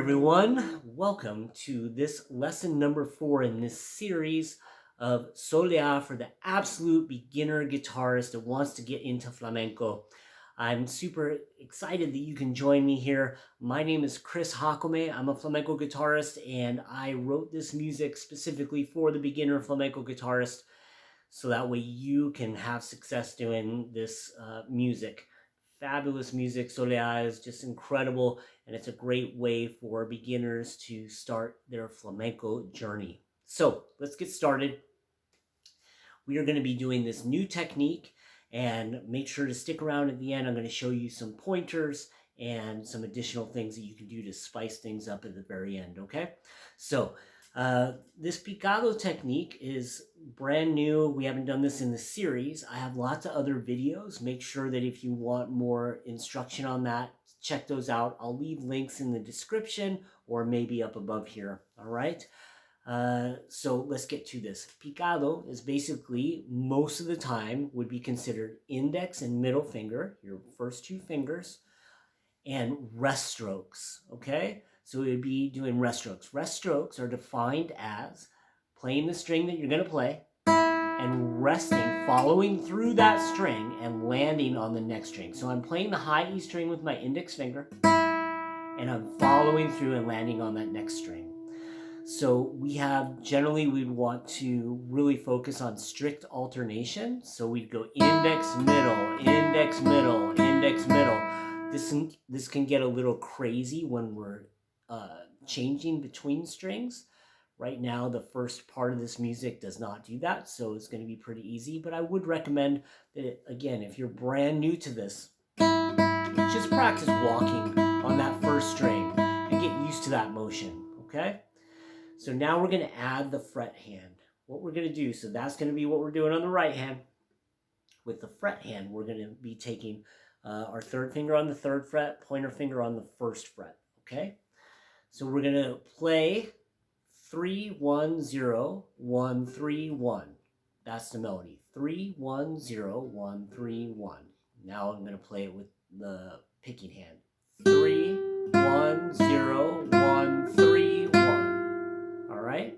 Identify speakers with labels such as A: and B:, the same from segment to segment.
A: everyone, welcome to this lesson number 4 in this series of Soleá for the absolute beginner guitarist that wants to get into flamenco. I'm super excited that you can join me here. My name is Chris Hakome. I'm a flamenco guitarist and I wrote this music specifically for the beginner flamenco guitarist so that way you can have success doing this music. Fabulous music. Soleá is just incredible, and it's a great way for beginners to start their flamenco journey. So let's get started. We are going to be doing this new technique, and make sure to stick around at the end. I'm going to show you some pointers and some additional things that you can do to spice things up at the very end, okay? So this Picado technique is brand new. We haven't done this in the series. I have lots of other videos. Make sure that if you want more instruction on that, check those out. I'll leave links in the description or maybe up above here. All right. So let's get to this. Picado is basically, most of the time, would be considered index and middle finger, your first two fingers, and rest strokes, okay? So it would be doing rest strokes. Rest strokes are defined as playing the string that you're going to play and resting, following through that string and landing on the next string. So I'm playing the high E string with my index finger and I'm following through and landing on that next string. So generally we'd want to really focus on strict alternation. So we'd go index, middle, index, middle, index, middle. This can get a little crazy when we're changing between strings. Right now, the first part of this music does not do that, so it's going to be pretty easy. But I would recommend that, again, if you're brand new to this, just practice walking on that first string and get used to that motion, okay? So now we're going to add the fret hand. What we're going to do, so that's going to be what we're doing on the right hand. With the fret hand, we're going to be taking our third finger on the third fret, pointer finger on the first fret, okay? So we're going to play 3, 1, 0, 1, 3, 1. That's the melody. 3, 1, 0, 1, 3, 1. Now I'm going to play it with the picking hand. 3, 1, 0, 1, 3, 1. All right?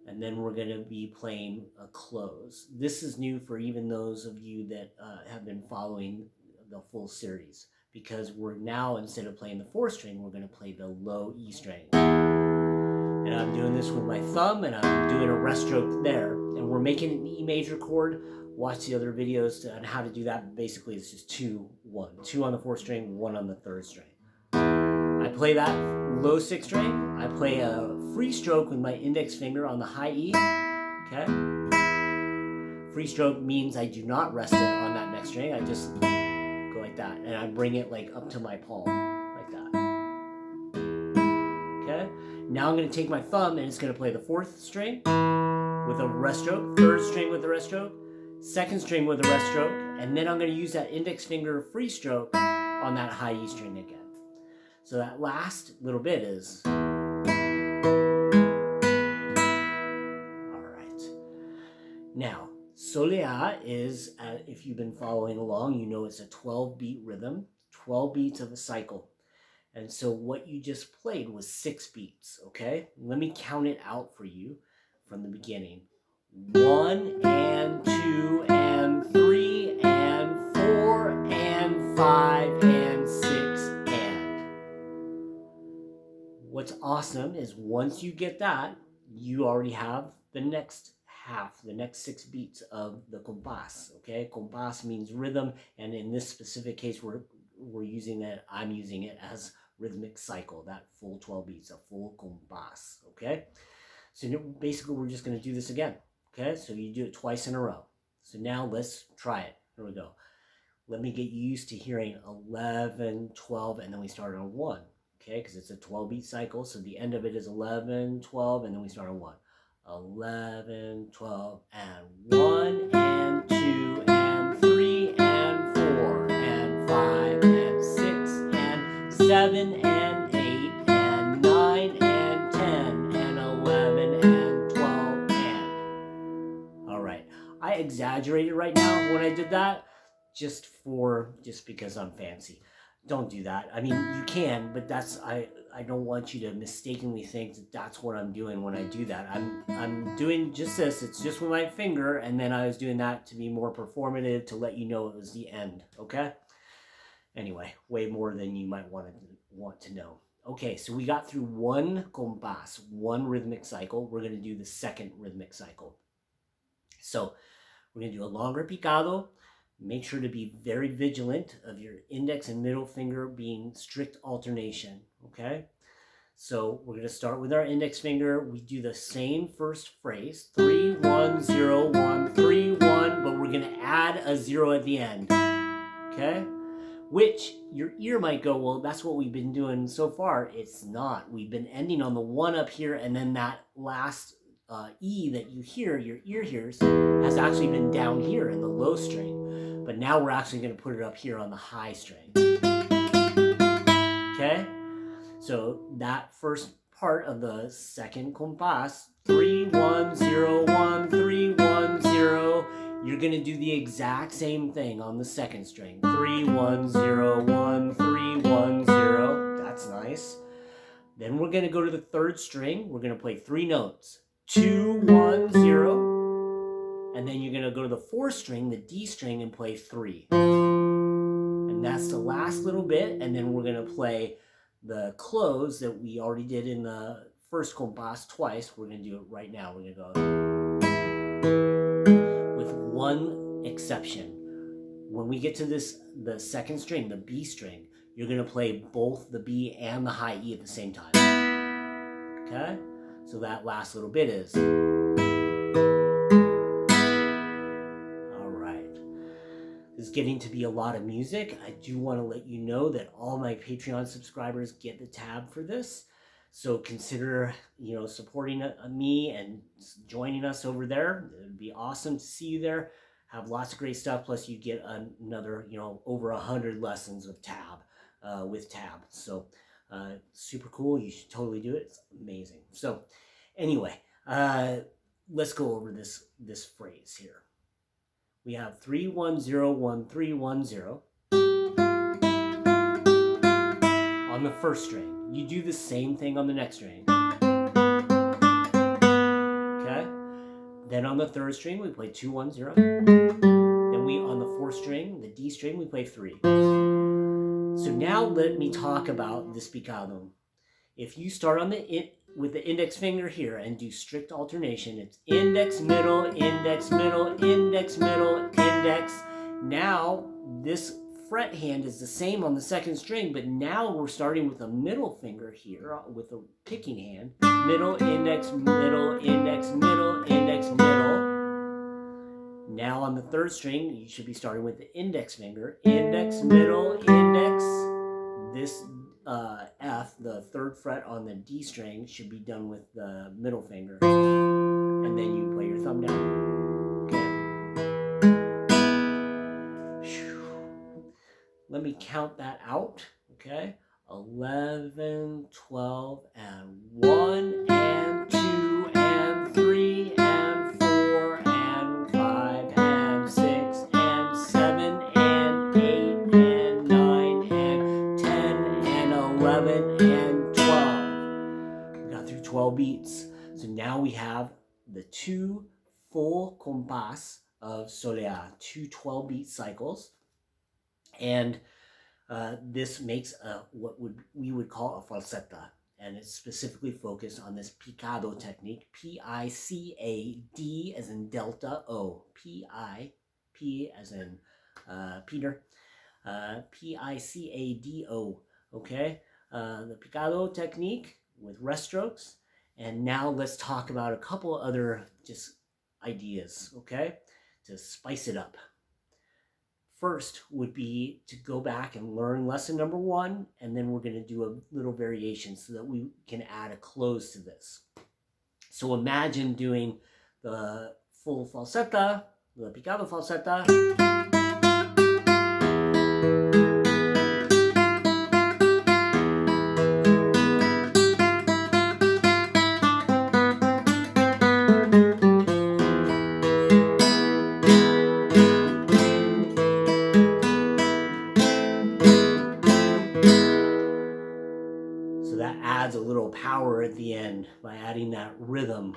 A: And then we're going to be playing a close. This is new for even those of you that have been following the full series, because we're now, instead of playing the fourth string, we're going to play the low E string. And I'm doing this with my thumb, and I'm doing a rest stroke there. And we're making an E major chord. Watch the other videos on how to do that. Basically, it's just 2, 1. 2 on the fourth string, 1 on the third string. I play that low sixth string. I play a free stroke with my index finger on the high E. Okay? Free stroke means I do not rest it on that next string. I just go like that, and I bring it like up to my palm, like that. Okay? Now I'm going to take my thumb, and it's going to play the fourth string with a rest stroke, third string with a rest stroke, second string with a rest stroke, and then I'm going to use that index finger free stroke on that high E string again. So that last little bit is... All right. Now, Soleá is, if you've been following along, you know it's a 12-beat rhythm, 12 beats of a cycle. And so what you just played was 6 beats, okay? Let me count it out for you from the beginning. 1 and 2 and 3 and 4 and 5 and 6 and. What's awesome is once you get that, you already have the next half, the next 6 beats of the compás, okay? Compás means rhythm, and in this specific case, I'm using it as rhythmic cycle, that full 12 beats, a full compás, okay? So basically, we're just going to do this again, okay? So you do it twice in a row. So now let's try it. Here we go. Let me get used to hearing 11, 12, and then we start on 1, okay? Because it's a 12-beat cycle, so the end of it is 11, 12, and then we start on 1. 11, 12, and 1, and 2, and 3, and 4, and 5, and 6, and 7, and 8, and 9, and 10, and 11, and 12, and... All right. I exaggerated right now when I did that, just because I'm fancy. Don't do that. I mean, you can, but I I don't want you to mistakenly think that that's what I'm doing when I do that. I'm doing just this. It's just with my finger, and then I was doing that to be more performative, to let you know it was the end. Okay. Anyway, way more than you might want to know. Okay, so we got through one compás, one rhythmic cycle. We're going to do the second rhythmic cycle. So we're going to do a longer picado. Make sure to be very vigilant of your index and middle finger being strict alternation, okay? So we're going to start with our index finger. We do the same first phrase, 3, 1, 0, 1, 3, 1, but we're going to add a 0 at the end, okay? Which your ear might go, well, that's what we've been doing so far. It's not. We've been ending on the 1 up here, and then that last E that you hear, your ear hears, has actually been down here in the low string. But now we're actually going to put it up here on the high string. Okay? So that first part of the second compás, 3, 1, 0, 1, 3, 1, 0, you're going to do the exact same thing on the second string. 3, 1, 0, 1, 3, 1, 0. That's nice. Then we're going to go to the third string. We're going to play 3 notes. 2, 1, 0. And then you're going to go to the fourth string, the D string, and play 3. And that's the last little bit. And then we're going to play the close that we already did in the first compás twice. We're going to do it right now. We're going to go with one exception. When we get to the second string, the B string, you're going to play both the B and the high E at the same time. Okay? So that last little bit is... Is getting to be a lot of music. I do want to let you know that all my Patreon subscribers get the tab for this. So consider, supporting me and joining us over there. It would be awesome to see you there. Have lots of great stuff. Plus you get another, over 100 lessons with tab. So super cool. You should totally do it. It's amazing. So anyway, let's go over this phrase here. We have 3, 1, 0, 1, 3, 1, 0 on the first string. You do the same thing on the next string. Okay? Then on the third string, we play 2, 1, 0. Then on the fourth string, the D string, we play 3. So now let me talk about this picado. If you start on with the index finger here and do strict alternation, it's index, middle, index, middle, index, middle, index. Now this fret hand is the same on the second string, but now we're starting with a middle finger here with a picking hand. Middle, index, middle, index, middle, index, middle. Now on the third string, you should be starting with the index finger. Index, middle, index. This F, the third fret on the D string, should be done with the middle finger. And then you play your thumb down. Okay. Let me count that out. Okay. 11, 12, and 1, and 2, and 3, and 4, and 5, and 6, and 7, and 8, and 9, and 10, and 11, and 12. We got through 12 beats. So now we have the 2 full compás of Soleá, 2 12-beat cycles. And this makes what we would call a falseta, and it's specifically focused on this picado technique. P-I-C-A-D as in Delta O. P as in Peter. P-I-C-A-D-O. Okay, the picado technique with rest strokes. And now let's talk about a couple other just ideas, okay, to spice it up. First would be to go back and learn lesson number 1, and then we're going to do a little variation so that we can add a close to this. So imagine doing the full falseta, the picado falseta. adds a little power at the end by adding that rhythm.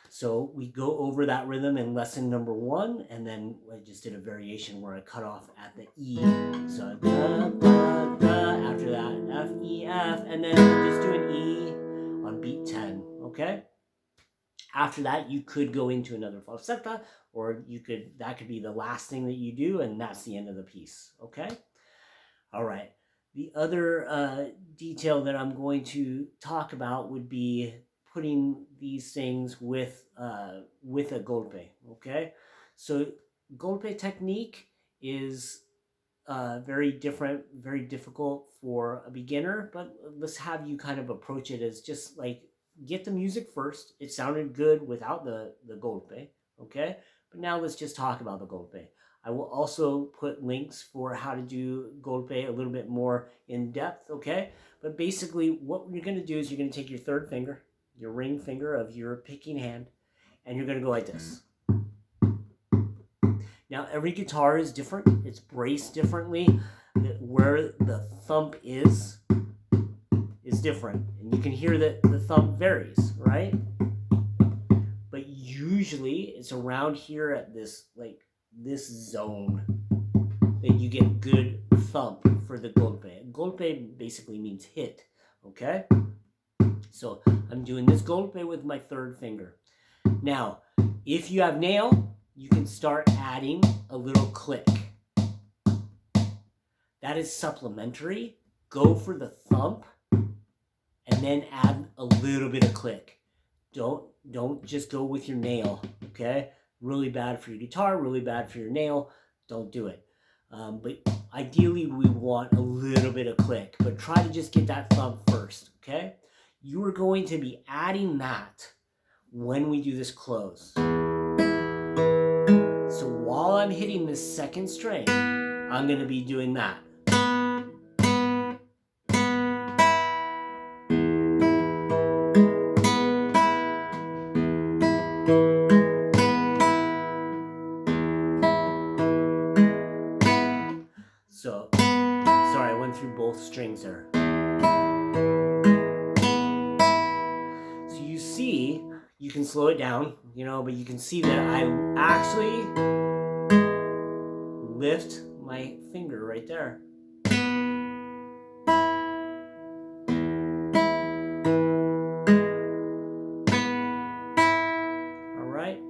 A: So we go over that rhythm in lesson number 1, and then I just did a variation where I cut off at the E. So da, da, da, after that F, E, F, and then just do an E on beat 10, okay? After that, you could go into another falseta, or that could be the last thing that you do, and that's the end of the piece, okay? All right. The other detail that I'm going to talk about would be putting these things with a golpe, okay? So golpe technique is very different, very difficult for a beginner, but let's have you kind of approach it as just like, get the music first. It sounded good without the golpe, okay? But now let's just talk about the golpe. I will also put links for how to do golpe a little bit more in depth, okay? But basically what you're going to do is you're going to take your third finger, your ring finger of your picking hand, and you're going to go like this. Now every guitar is different. It's braced differently. Where the thump is different. And you can hear that the thump varies, right? But usually it's around here at this, like, this zone that you get good thump for the golpe. Golpe basically means hit, okay? So I'm doing this golpe with my third finger. Now, if you have nail, you can start adding a little click. That is supplementary. Go for the thump and then add a little bit of click. Don't just go with your nail, okay? Really bad for your guitar, really bad for your nail. Don't do it. But ideally, we want a little bit of click, but try to just get that thump first, okay? You are going to be adding that when we do this close. So while I'm hitting this second string, I'm going to be doing that. So, sorry, I went through both strings there. So you see, you can slow it down, you know, but you can see that I actually lift my finger right there. All right.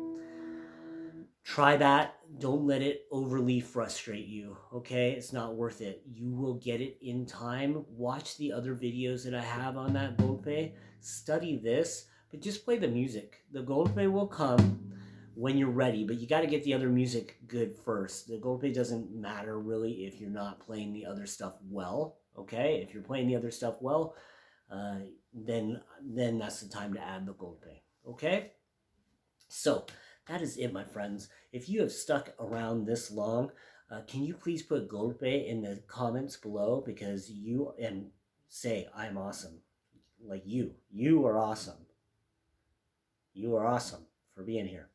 A: Try that. Don't let it overly frustrate you, okay? It's not worth it. You will get it in time. Watch the other videos that I have on that golpe. Study this, but just play the music. The golpe will come when you're ready, but you got to get the other music good first. The golpe doesn't matter really if you're not playing the other stuff well, okay? If you're playing the other stuff well, then that's the time to add the golpe, okay? So that is it, my friends. If you have stuck around this long, can you please put golpe in the comments below, because and say I'm awesome. Like you are awesome. You are awesome for being here.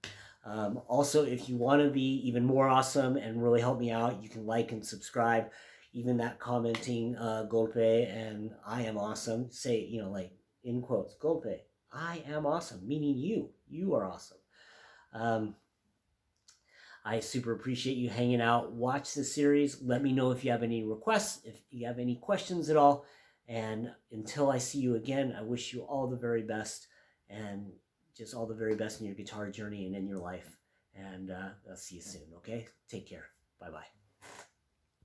A: Also, if you want to be even more awesome and really help me out, you can like and subscribe. Even that commenting golpe and I am awesome, say, you know, like in quotes, golpe, I am awesome, meaning you are awesome. I super appreciate you hanging out. Watch the series. Let me know if you have any requests, if you have any questions at all. And until I see you again, I wish you all the very best, and just all the very best in your guitar journey and in your life. And I'll see you soon, okay? Take care. Bye-bye.